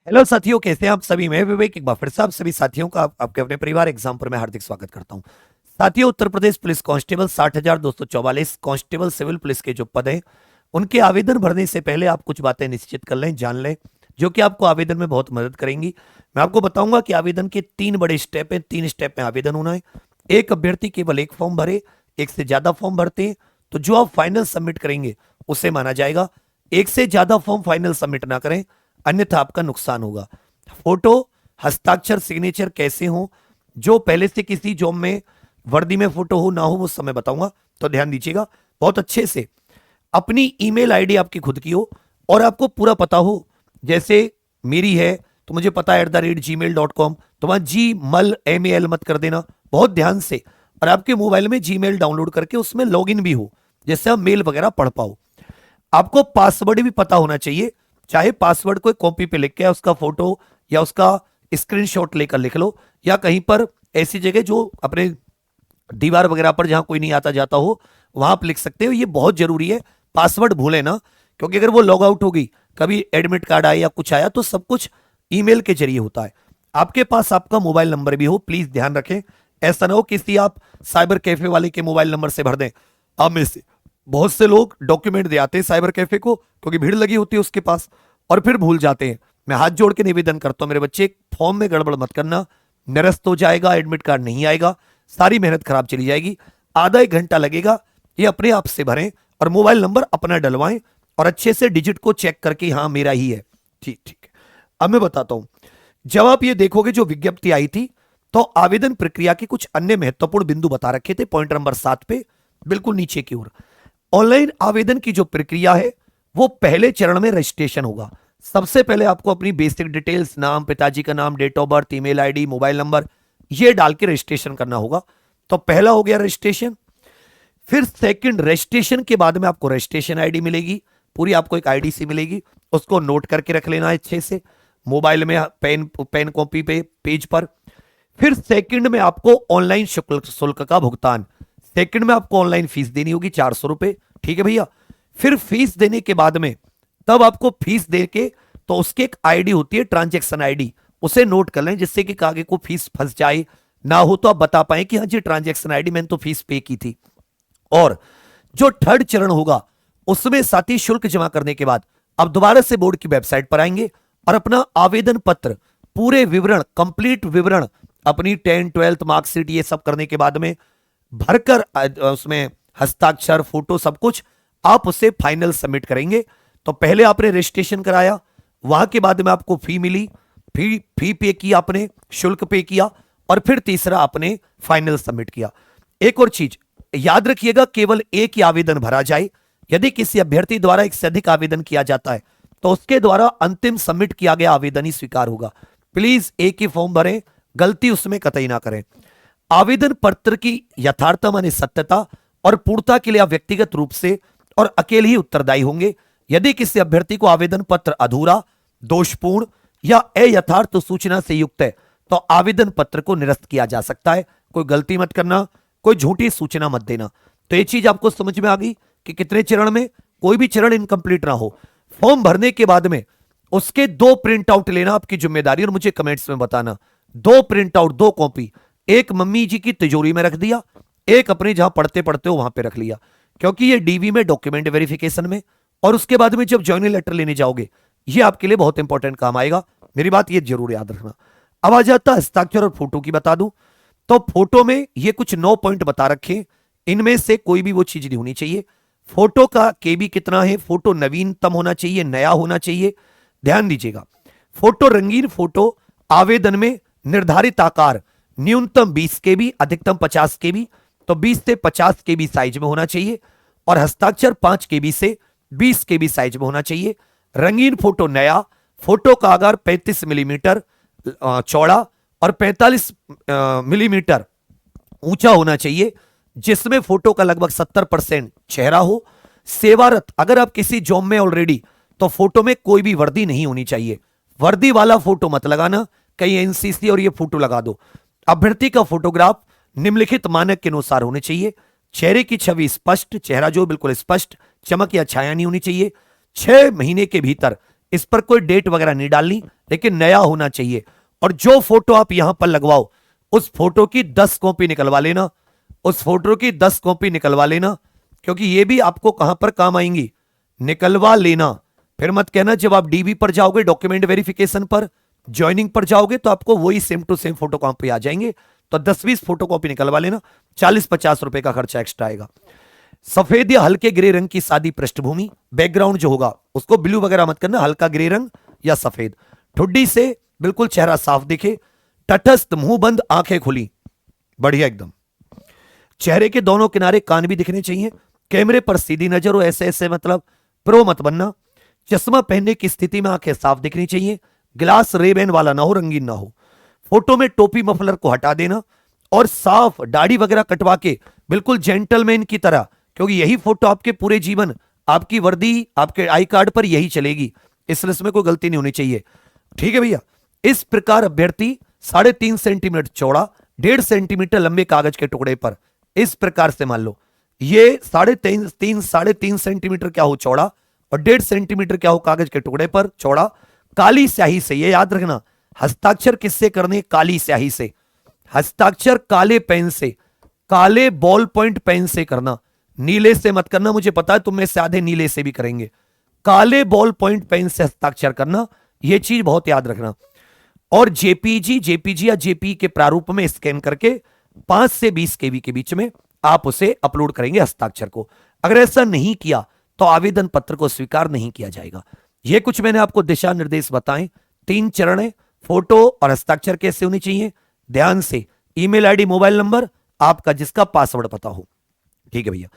Hello साथियों, कैसे हैं आप सभी। मैं विवेक एक बार फिर से आप सभी साथियों का आपके अपने परिवार एग्जाम पर मैं हार्दिक स्वागत करता हूं। साथियों, Uttar Pradesh police constable 60,244 constable civil police के जो पद हैं उनके आवेदन भरने से पहले आप कुछ बातें निश्चित कर लें, जान लें, जो कि आपको आवेदन में बहुत मदद करेंगी। मैं आपको बताऊंगा कि आवेदन के 3 बड़े स्टेप हैं। 3 स्टेप में आवेदन होना है। एक अभ्यर्थी केवल एक फॉर्म भरे, एक से ज्यादा फॉर्म भरते हैं तो जो आप फाइनल सबमिट करेंगे उसे माना जाएगा। एक से ज्यादा फॉर्म फाइनल सबमिट ना करें, अन्यथा आपका नुकसान होगा। फोटो, हस्ताक्षर, सिग्नेचर कैसे हो, जो पहले से किसी जॉब में वर्दी में फोटो हो ना हो वो समय बताऊंगा, तो ध्यान दीजिएगा बहुत अच्छे से। अपनी ईमेल आईडी आपकी खुद की हो और आपको पूरा पता हो। जैसे मेरी है तो मुझे पता है @gmail.com, तो वहां GMAIL मत कर देना, बहुत ध्यान से। और आपके मोबाइल में जीमेल डाउनलोड करके उसमें लॉगिन भी हो, जिससे आप मेल वगैरह पढ़ पाओ। आपको पासवर्ड भी पता होना चाहिए। चाहे पासवर्ड कोई कॉपी पे लिख के उसका फोटो या उसका स्क्रीनशॉट लेकर लिख लो, या कहीं पर ऐसी जगह जो अपने दीवार वगैरह पर जहां कोई नहीं आता जाता हो वहां आप लिख सकते हो। ये बहुत जरूरी है, पासवर्ड भूले ना, क्योंकि अगर वो लॉग आउट हो गई, कभी एडमिट कार्ड आया या कुछ आया, तो सब कुछ ईमेल के जरिए होता है। आपके पास आपका मोबाइल नंबर भी हो, प्लीज ध्यान रखें। ऐसा ना हो किसी आप साइबर कैफे वाले के मोबाइल नंबर से भर दें। आप में से बहुत से लोग डॉक्यूमेंट दे आते हैं साइबर कैफे को, क्योंकि भीड़ लगी होती है उसके पास, और फिर भूल जाते हैं। मैं हाथ जोड़ के निवेदन करता हूं मेरे बच्चे, फॉर्म में गड़बड़ मत करना, निरस्त हो जाएगा, एडमिट कार्ड नहीं आएगा, सारी मेहनत खराब चली जाएगी। आधा 1 घंटा लगेगा, ये अपने आप से भरें और मोबाइल नंबर अपना डलवाएं और अच्छे से डिजिट को चेक करके हाँ मेरा ही है। ठीक ठीक है। अब मैं बताता हूं, जब आप ये देखोगे जो विज्ञप्ति आई थी, तो आवेदन प्रक्रिया के कुछ अन्य महत्वपूर्ण बिंदु बता रखे थे पॉइंट नंबर 7 पे, बिल्कुल नीचे की ओर। ऑनलाइन आवेदन की जो प्रक्रिया है वो पहले चरण में रजिस्ट्रेशन होगा। सबसे पहले आपको अपनी बेसिक डिटेल्स, नाम, पिताजी का नाम, date of birth, email ID, mobile number, ये डाल के रजिस्ट्रेशन करना होगा। तो पहला हो गया रजिस्ट्रेशन। फिर सेकंड, रजिस्ट्रेशन के बाद में आपको रजिस्ट्रेशन आईडी मिलेगी, पूरी आपको एक आईडी सी मिलेगी, उसको नोट करके रख लेना है अच्छे से मोबाइल में, पेन पेन कॉपी पे, पेज पर। फिर सेकंड में आपको ऑनलाइन शुल्क का भुगतान, सेकंड में आपको ऑनलाइन फीस देनी होगी 400 रुपए, ठीक है भैया। फिर फीस देने के बाद में तब आपको फीस दे के, तो उसकी एक आईडी होती है ट्रांजैक्शन आईडी, उसे नोट कर लें, जिससे कि आगे को फीस फंस जाए ना हो, तो आप बता पाए कि हाँ जी ट्रांजैक्शन आईडी मैंने तो फीस पे की थी। और जो थर्ड चरण होगा उसमें साथी शुल्क जमा करने के बाद अब दोबारा से बोर्ड की वेबसाइट पर आएंगे और अपना आवेदन पत्र, पूरे विवरण, कंप्लीट विवरण, अपनी 10th 12th मार्कशीट, ये सब करने के बाद में भरकर उसमें हस्ताक्षर, फोटो, सब कुछ आप उसे फाइनल सबमिट करेंगे। तो पहले आपने रजिस्ट्रेशन कराया, वहां के बाद में आपको फी मिली, फी पे किया आपने, शुल्क पे किया, और फिर तीसरा आपने फाइनल सबमिट किया। एक और चीज याद रखिएगा, केवल एक ही आवेदन भरा जाए। यदि किसी अभ्यर्थी द्वारा एक से अधिक आवेदन किया जाता है तो उसके द्वारा अंतिम सबमिट किया गया आवेदन ही स्वीकार होगा। प्लीज एक ही फॉर्म भरें, गलती उसमें कतई ना करें। आवेदन पत्र की यथार्थता माने सत्यता और पूर्णता के लिए आप व्यक्तिगत रूप से और अकेले ही उत्तरदायी होंगे। यदि किसी अभ्यर्थी को आवेदन पत्र अधूरा, दोषपूर्ण या अयथार्थ सूचना से युक्त है तो आवेदन पत्र को निरस्त किया जा सकता है। कोई गलती मत करना, कोई झूठी सूचना मत देना। तो ये चीज आपको समझ में आ गई कि कितने चरण में, कोई भी चरण इनकम्प्लीट ना हो। फॉर्म भरने के बाद में उसके 2 प्रिंट आउट लेना आपकी जिम्मेदारी, और मुझे कमेंट्स में बताना। 2 प्रिंट आउट, 2 कॉपी, एक मम्मी जी की तिजोरी में रख दिया, एक अपने जहां पढ़ते पढ़ते हो वहां पे रख लिया, क्योंकि ये डीवी में डॉक्यूमेंट वेरिफिकेशन में और उसके बाद में जब ज्वाइनिंग लेटर लेने जाओगे ये आपके लिए बहुत इंपॉर्टेंट काम आएगा। मेरी बात ये जरूर याद रखना। अब आ जाता हस्ताक्षर और फोटो की बता दूं, तो फोटो में ये कुछ 9 पॉइंट बता रखे, इनमें से कोई भी वो चीज नहीं होनी चाहिए। फोटो का केबी कितना है, फोटो नवीनतम होना चाहिए, नया होना चाहिए, ध्यान दीजिएगा। फोटो, रंगीन फोटो आवेदन में निर्धारित आकार न्यूनतम 20 केबी, अधिकतम 50 केबी, तो 20 से 50 केबी साइज में होना चाहिए। और हस्ताक्षर 5 केबी से 20 केबी साइज में होना चाहिए। रंगीन फोटो नया, फोटो का आकार 35 मिलीमीटर चौड़ा और 45 मिलीमीटर ऊंचा होना चाहिए, जिसमें फोटो का लगभग 70% चेहरा हो। सेवारत, अगर आप किसी जॉब में ऑलरेडी, तो फोटो में कोई भी वर्दी नहीं होनी चाहिए। वर्दी वाला फोटो मत लगाना, कहीं एनसीसी और ये फोटो लगा दो। अभ्यर्थी का फोटोग्राफ निम्नलिखित मानक के अनुसार होने चाहिए। चेहरे की छवि स्पष्ट, चेहरा जो बिल्कुल स्पष्ट, चमक या छाया नहीं होनी चाहिए। 6 महीने के भीतर इस पर कोई डेट वगैरह नहीं डालनी, लेकिन नया होना चाहिए। और जो फोटो आप यहां पर लगवाओ उस फोटो की 10 कॉपी निकलवा लेना, उस फोटो की 10 कॉपी निकलवा लेना, क्योंकि ये भी आपको कहां पर काम आएंगी, निकलवा लेना। फिर मत कहना जब आप डीबी पर जाओगे, डॉक्यूमेंट वेरिफिकेशन पर, ज्वाइनिंग पर जाओगे तो आपको वही same to same photocopy आ जाएंगे। तो 10-20 फोटो कॉपी निकलवा लेना, 40-50 रुपए का खर्चा एक्स्ट्रा आएगा। सफेद या हल्के ग्रे रंग की सादी पृष्ठभूमि, बैकग्राउंड जो होगा उसको ब्लू वगैरह मत करना, हल्का ग्रे रंग या सफेद। ठुड्डी से बिल्कुल चेहरा साफ दिखे, तटस्थ, मुंह बंद, आंखें खुली, बढ़िया एकदम। चेहरे के दोनों किनारे कान भी दिखने चाहिए। कैमरे पर सीधी नजर हो, ऐसे ऐसे मतलब प्रो मत बनना। चश्मा पहनने की स्थिति में आंखें साफ दिखनी चाहिए। ग्लास रेबेन वाला ना हो, रंगीन ना हो। फोटो में टोपी मफलर को हटा देना और साफ दाढ़ी वगैरह कटवा के बिल्कुल जेंटलमैन की तरह, क्योंकि यही फोटो आपके पूरे जीवन, आपकी वर्दी, आपके आई कार्ड पर यही चलेगी, इसलिए इसमें कोई गलती नहीं होनी चाहिए। ठीक है भैया। इस प्रकार अभ्यर्थी 3.5 सेंटीमीटर चौड़ा, 1.5 सेंटीमीटर लंबे कागज के टुकड़े पर इस प्रकार से मान लो ये 3.5 सेंटीमीटर क्या हो चौड़ा और 1.5 सेंटीमीटर क्या हो कागज के टुकड़े पर चौड़ा, काली स्याही से, ये याद रखना, हस्ताक्षर किससे करने, काली स्याही से। हस्ताक्षर काले पेन से, काले बॉल पॉइंट पेन से करना, नीले से मत करना। मुझे पता है तुम में से आधे नीले से भी करेंगे। काले बॉल पॉइंट पेन से हस्ताक्षर करना, यह चीज बहुत याद रखना। और जेपीजी या जेपी के प्रारूप में स्कैन करके 5 से 20 केबी के बीच में आप उसे अपलोड करेंगे हस्ताक्षर को। अगर ऐसा नहीं किया तो आवेदन पत्र को स्वीकार नहीं किया जाएगा। यह कुछ मैंने आपको दिशा निर्देश बताएं। 3 चरण है, फोटो और हस्ताक्षर कैसे होनी चाहिए, ध्यान से, ईमेल आईडी, मोबाइल नंबर आपका, जिसका पासवर्ड पता हो। ठीक है भैया।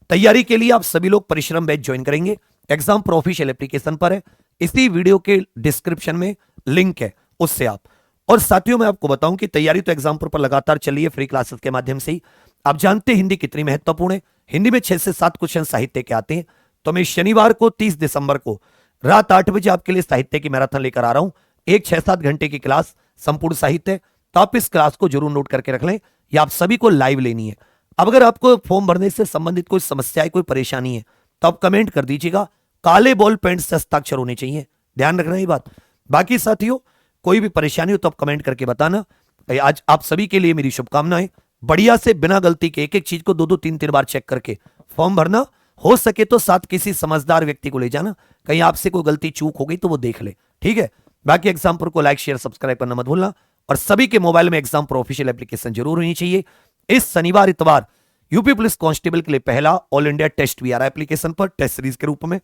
तैयारी के लिए आप सभी लोग परिश्रम बैच ज्वाइन करेंगे, एग्जाम प्रो ऑफिशियल एप्लीकेशन पर है, इसी वीडियो के डिस्क्रिप्शन में लिंक है, उससे आप। और साथियों मैं आपको बताऊं कि तैयारी तो एग्जाम पर लगातार चली है फ्री क्लासेस के माध्यम से ही। आप जानते हैं हिंदी कितनी महत्वपूर्ण है। हिंदी में 6 से 7 क्वेश्चन साहित्य के आते हैं। तो मैं शनिवार को 30 दिसंबर को रात 8 बजे आपके लिए साहित्य की मैराथन लेकर आ रहा हूं। एक 6-7 घंटे की क्लास, संपूर्ण साहित्य। तो आप इस क्लास को जरूर नोट करके रख लें, या आप सभी को लाइव लेनी है। अब अगर आपको फॉर्म भरने से संबंधित कोई समस्या है, कोई परेशानी है, तो आप कमेंट कर दीजिएगा। काले बॉल पेन से हस्ताक्षर होने चाहिए, ध्यान रखना ये बात। बाकी साथियों कोई भी परेशानी हो तो आप कमेंट करके बताना। आज आप सभी के लिए मेरी शुभकामनाएं। बढ़िया से बिना गलती के एक एक चीज को 2-2 3-3 बार चेक करके फॉर्म भरना। हो सके तो साथ किसी समझदार व्यक्ति को ले जाना, कहीं आपसे कोई गलती चूक हो गई तो वो देख ले। ठीक है। बाकी एग्जाम प्रो को लाइक शेयर सब्सक्राइब करना मत भूलना, और सभी के मोबाइल में एग्जाम प्रो ऑफिशियल एप्लीकेशन जरूर होनी चाहिए। इस शनिवार इतवार यूपी पुलिस कांस्टेबल के लिए पहला ऑल इंडिया टेस्ट भी आ रहा है एप्लीकेशन पर, टेस्ट सीरीज के रूप में,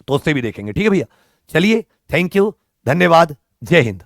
तो उससे भी देखेंगे। ठीक है भैया। चलिए, थैंक यू, धन्यवाद, जय हिंद।